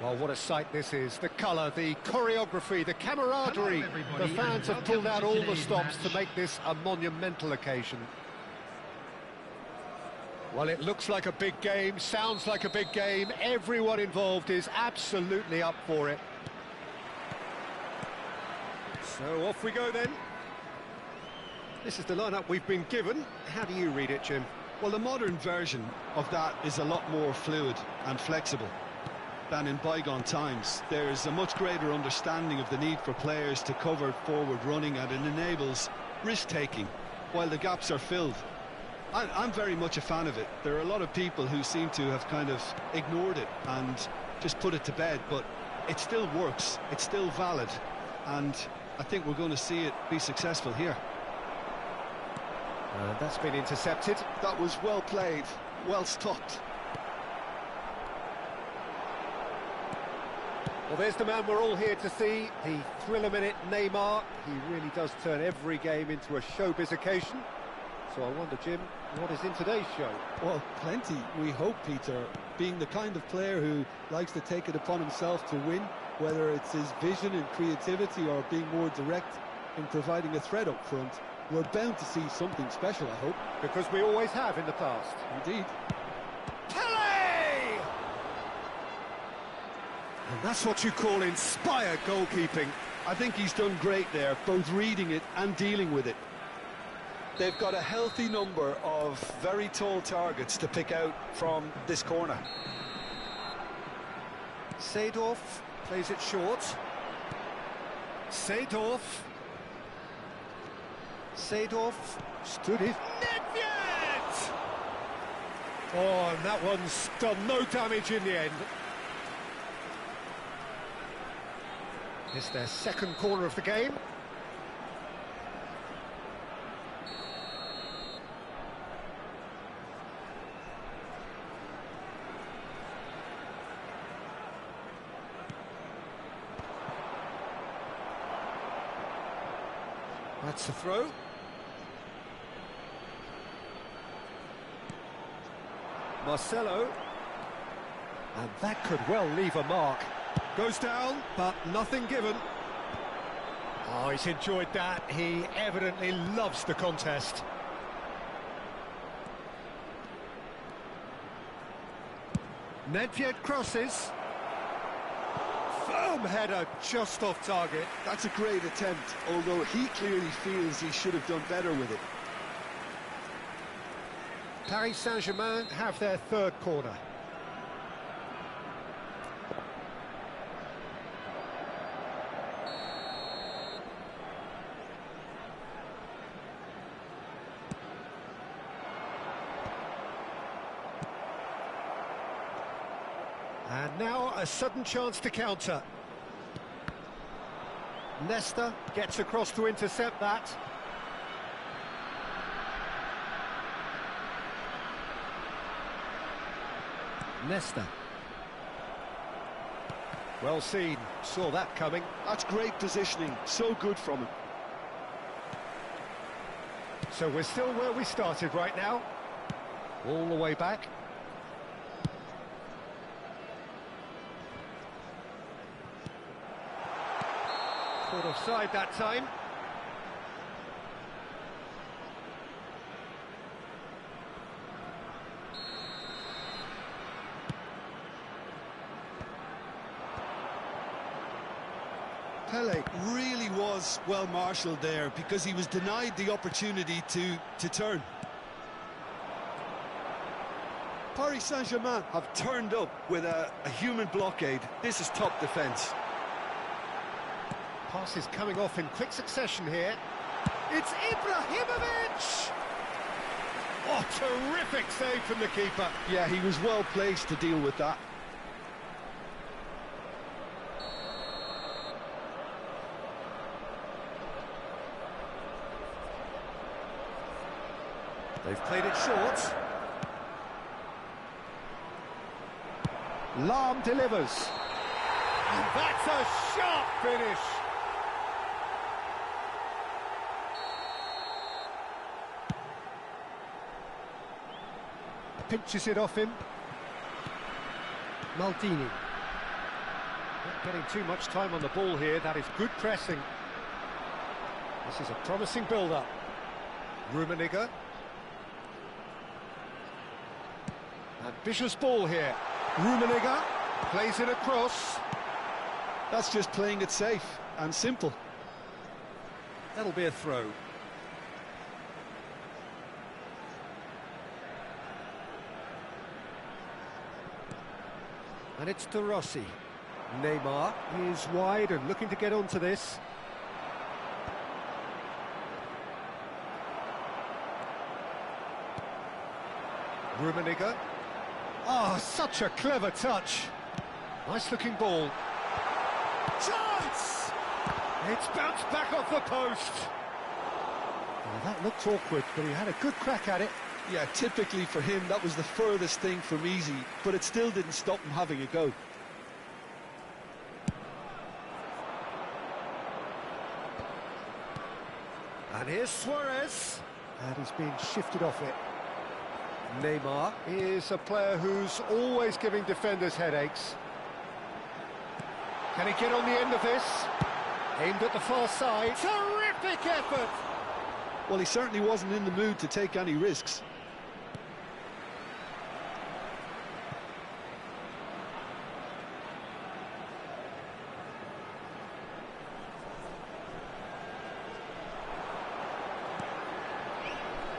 Well, what a sight this is. The colour, the choreography, the camaraderie. The fans have pulled out all the stops to make this a monumental occasion. Well, it looks like a big game, sounds like a big game. Everyone involved is absolutely up for it. So off we go then. This is the lineup we've been given. How do you read it, Jim? Well, the modern version of that is a lot more fluid and flexible than in bygone times. There's a much greater understanding of the need for players to cover forward running, and it enables risk-taking while the gaps are filled. I'm very much a fan of it. There are a lot of people who seem to have kind of ignored it and just put it to bed, but it still works, it's still valid, and I think we're going to see it be successful here. That's been intercepted. That was well played, well stopped. Well, there's the man we're all here to see, the thriller-minute Neymar. He really does turn every game into a showbiz occasion. So I wonder, Jim, what is in today's show? Well, plenty, we hope, Peter. Being the kind of player who likes to take it upon himself to win, whether it's his vision and creativity or being more direct in providing a threat up front, we're bound to see something special, I hope. Because we always have in the past. Indeed. Pele! And that's what you call inspired goalkeeping. I think he's done great there, both reading it and dealing with it. They've got a healthy number of very tall targets to pick out from this corner. Seedorf plays it short. Seedorf stood his... Nedved! Oh, and that one's done no damage in the end. It's their second corner of the game. That's the throw. Marcelo. And that could well leave a mark. Goes down, but nothing given. Oh, he's enjoyed that. He evidently loves the contest. Nedved crosses. Firm header just off target. That's a great attempt, although he clearly feels he should have done better with it. Paris Saint-Germain have their third corner. And now a sudden chance to counter. Nesta gets across to intercept that. Nesta. Well seen, saw that coming. That's great positioning, so good from him. So we're still where we started right now. All the way back. Caught offside that time. Pele really was well marshalled there because he was denied the opportunity to turn. Paris Saint-Germain have turned up with a human blockade. This is top defence. Passes coming off in quick succession here. It's Ibrahimovic! Oh, terrific save from the keeper. Yeah, he was well placed to deal with that. They've played it short. Lahm delivers. And that's a sharp finish. Pinches it off him. Maldini. Not getting too much time on the ball here. That is good pressing. This is a promising build-up. Rummenigge. Ambitious ball here. Rummenigge plays it across. That's just playing it safe and simple. That'll be a throw. And it's De Rossi. Neymar is wide and looking to get onto this. Rummenigge. Oh, such a clever touch. Nice looking ball. Chance! It's bounced back off the post. Oh, that looked awkward, but he had a good crack at it. Yeah, typically for him, that was the furthest thing from easy, but it still didn't stop him having a go. And here's Suarez. And he's being shifted off it. Neymar is a player who's always giving defenders headaches. Can he get on the end of this? Aimed at the far side. Terrific effort! Well, he certainly wasn't in the mood to take any risks.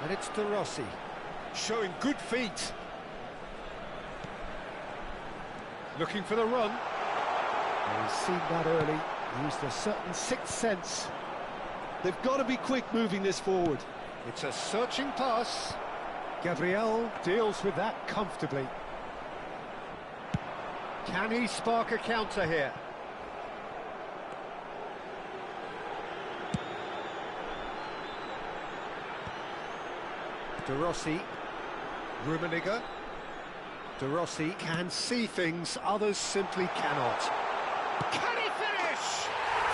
And it's De Rossi, showing good feet. Looking for the run. He's seen that early, used a certain sixth sense. They've got to be quick moving this forward. It's a searching pass. Gabriel deals with that comfortably. Can he spark a counter here? De Rossi, Rummenigge. De Rossi can see things others simply cannot. Can he finish?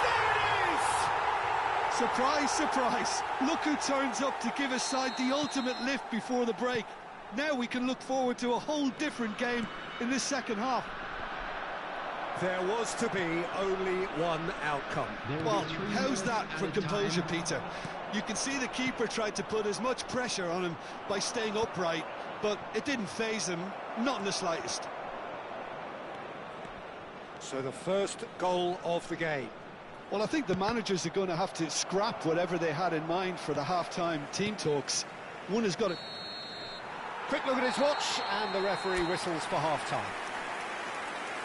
There it is! Surprise, surprise. Look who turns up to give his side the ultimate lift before the break. Now we can look forward to a whole different game in this second half. There was to be only one outcome. Well, how's that for composure, Peter? You can see the keeper tried to put as much pressure on him by staying upright, but it didn't faze him, not in the slightest. So the first goal of the game. Well, I think the managers are going to have to scrap whatever they had in mind for the half-time team talks. One has got to... Quick look at his watch, and the referee whistles for half-time.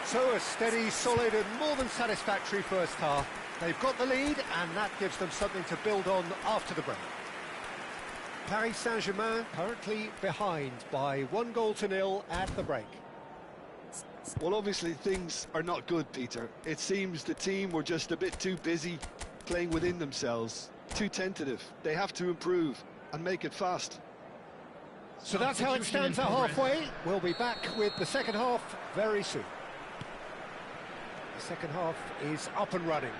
So a steady, solid and more than satisfactory first half. They've got the lead, and that gives them something to build on after the break. Paris Saint-Germain currently behind by 1-0 at the break. Well, obviously things are not good, Peter. It seems the team were just a bit too busy playing within themselves, too tentative. They have to improve and make it fast. So that's how it stands at halfway. We'll be back with the second half very soon. second half is up and running.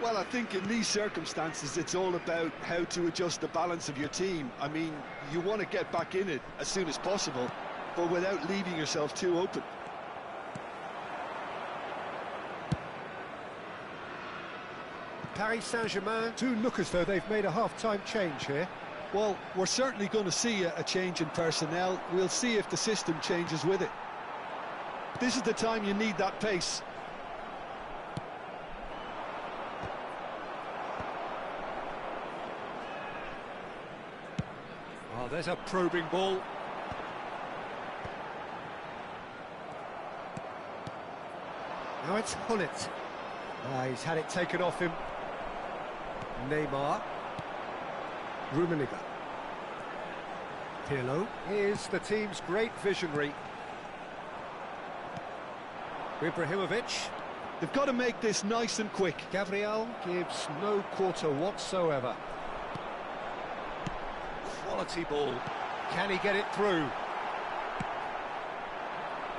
Well, I think in these circumstances, it's all about how to adjust the balance of your team. I mean, you want to get back in it as soon as possible, but without leaving yourself too open. Paris Saint-Germain do look as though they've made a half-time change here. Well, we're certainly going to see a change in personnel. We'll see if the system changes with it. This is the time you need that pace. Oh, there's a probing ball. Now it's Hullet. He's had it taken off him. Neymar. Rummenigge. Pirlo is the team's great visionary. Ibrahimovic. They've got to make this nice and quick. Gabriel gives no quarter whatsoever. Quality ball. Can he get it through?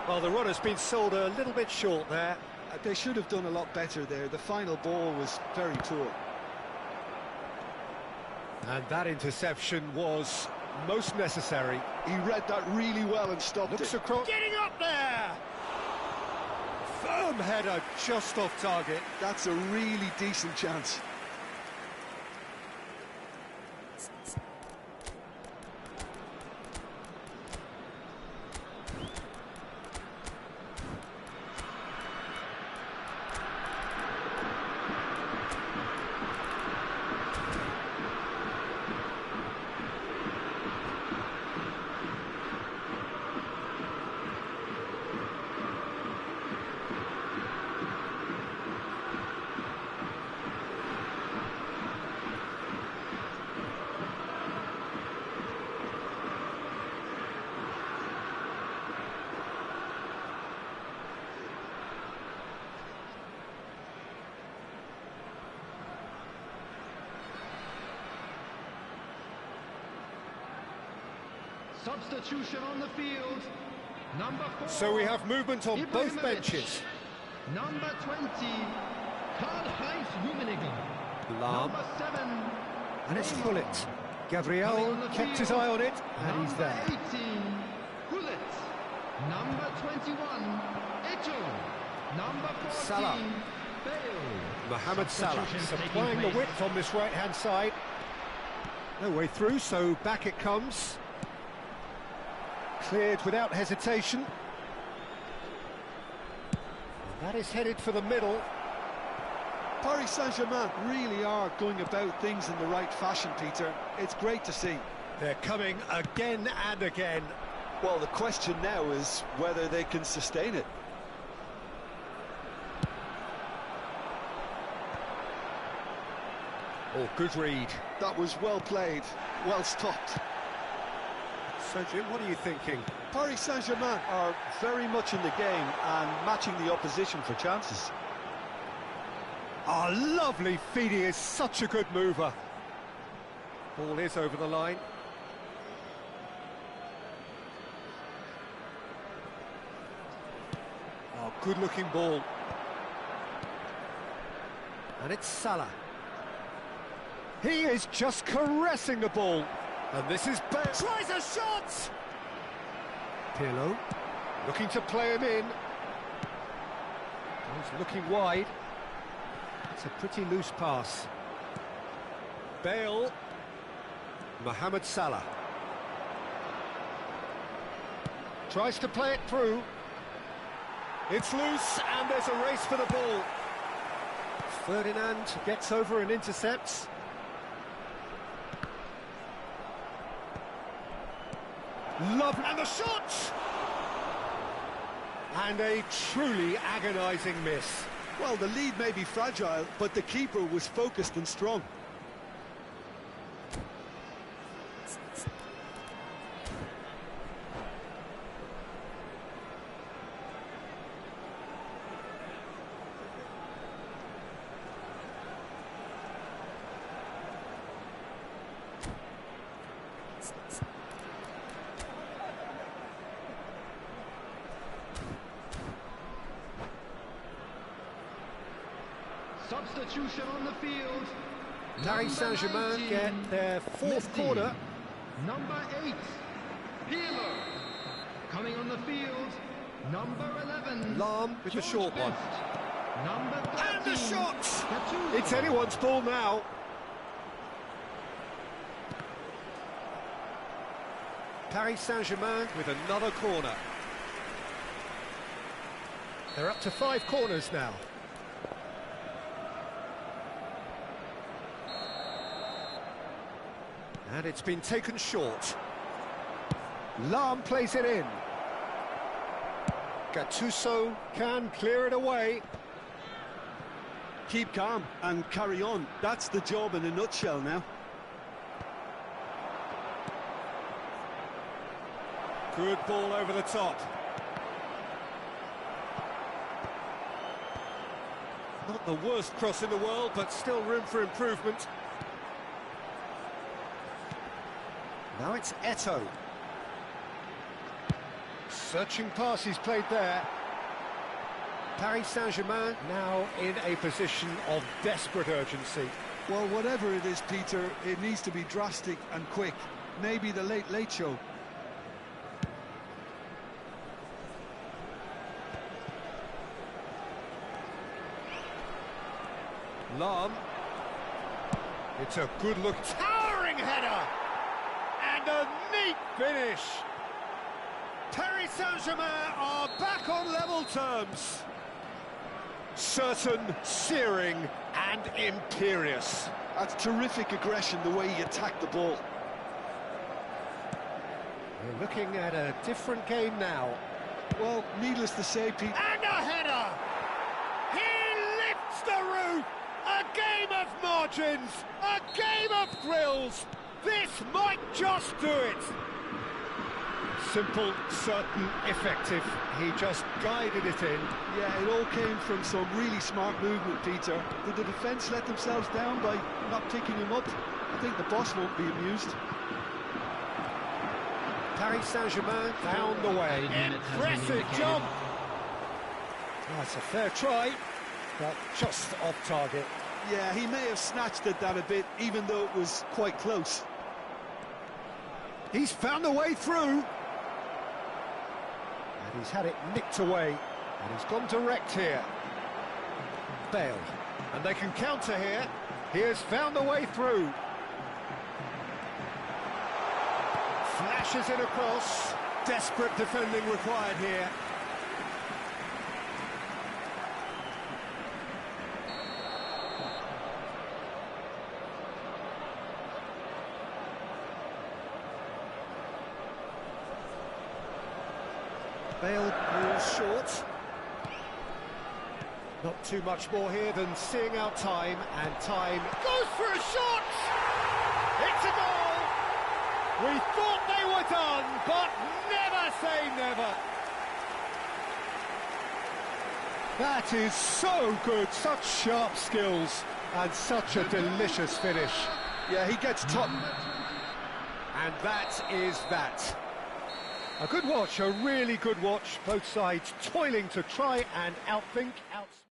Well, the runner's been sold a little bit short there. They should have done a lot better there. The final ball was very poor. And that interception was most necessary. He read that really well and stopped Looks it. across. Getting up there! Firm header just off target. That's a really decent chance. Substitution on the field. Number 4. So we have movement on both Ibrahimovic. benches. Number 20, Karl-Heinz Rummenigge. Lahm. Number 7, And it's Neymar. Hullet. Coming Gabriel on the kept his field. eye on it, and he's there. Number 18, Hullet. Number 21, Eto'o. Number 14, Salah. Bale. Mohamed Salah Substitutions taking supplying the place. width on this right-hand side. No way through, so back it comes. Cleared without hesitation. That is headed for the middle. Paris Saint-Germain really are going about things in the right fashion, Peter. It's great to see. They're coming again and again. Well, the question now is whether they can sustain it. Oh, good read. That was well played, well stopped. So, Jim, what are you thinking? Paris Saint-Germain are very much in the game and matching the opposition for chances. Oh, lovely feed. He is such a good mover. Ball is over the line. Oh, good-looking ball. And it's Salah. He is just caressing the ball. And this is Bale. Tries a shot! Pirlo looking to play him in. He's looking wide. It's a pretty loose pass. Bale. Mohamed Salah. Tries to play it through. It's loose, and there's a race for the ball. Ferdinand gets over and intercepts. Lovely, and the shot! And a truly agonising miss. Well, the lead may be fragile, but the keeper was focused and strong. Substitution on the field. Paris Saint-Germain 19, get their fourth Messi. corner. Number 8, Pirlo. Coming on the field, number 11. Lahm with the George short one. Best. Number 13. And the shot! Gattuso. It's anyone's ball now. Paris Saint-Germain with another corner. They're up to 5 corners now. And it's been taken short. Lahm plays it in. Gattuso can clear it away. Keep calm and carry on. That's the job in a nutshell now. Good ball over the top. Not the worst cross in the world, but still room for improvement. Now it's Eto'o. Searching pass he's played there. Paris Saint-Germain now in a position of desperate urgency. Well, whatever it is, Peter, it needs to be drastic and quick. Maybe the late show. Lahm. It's a good look. Towering header! And a neat finish. Paris Saint-Germain are back on level terms. Certain, searing and imperious. That's terrific aggression, the way he attacked the ball. We're looking at a different game now. Well, needless to say, Pete... And a header! He lifts the roof! A game of margins! A game of thrills! This might just do it! Simple, certain, effective. He just guided it in. Yeah, it all came from some really smart movement, Peter. Did the defence let themselves down by not picking him up? I think the boss won't be amused. Paris Saint-Germain found the way. Impressive job! That's a fair try, but just off target. Yeah, he may have snatched at that a bit, even though it was quite close. He's found a way through. And he's had it nicked away. And he's gone direct here. Bale. And they can counter here. He has found a way through. Flashes it across. Desperate defending required here. Bale moves short. Not too much more here than seeing out time, and time goes for a shot! It's a goal! We thought they were done, but never say never! That is so good, such sharp skills, and such a delicious finish. Yeah, he gets top. And that is that. A good watch, a really good watch. Both sides toiling to try and outthink, outsmart.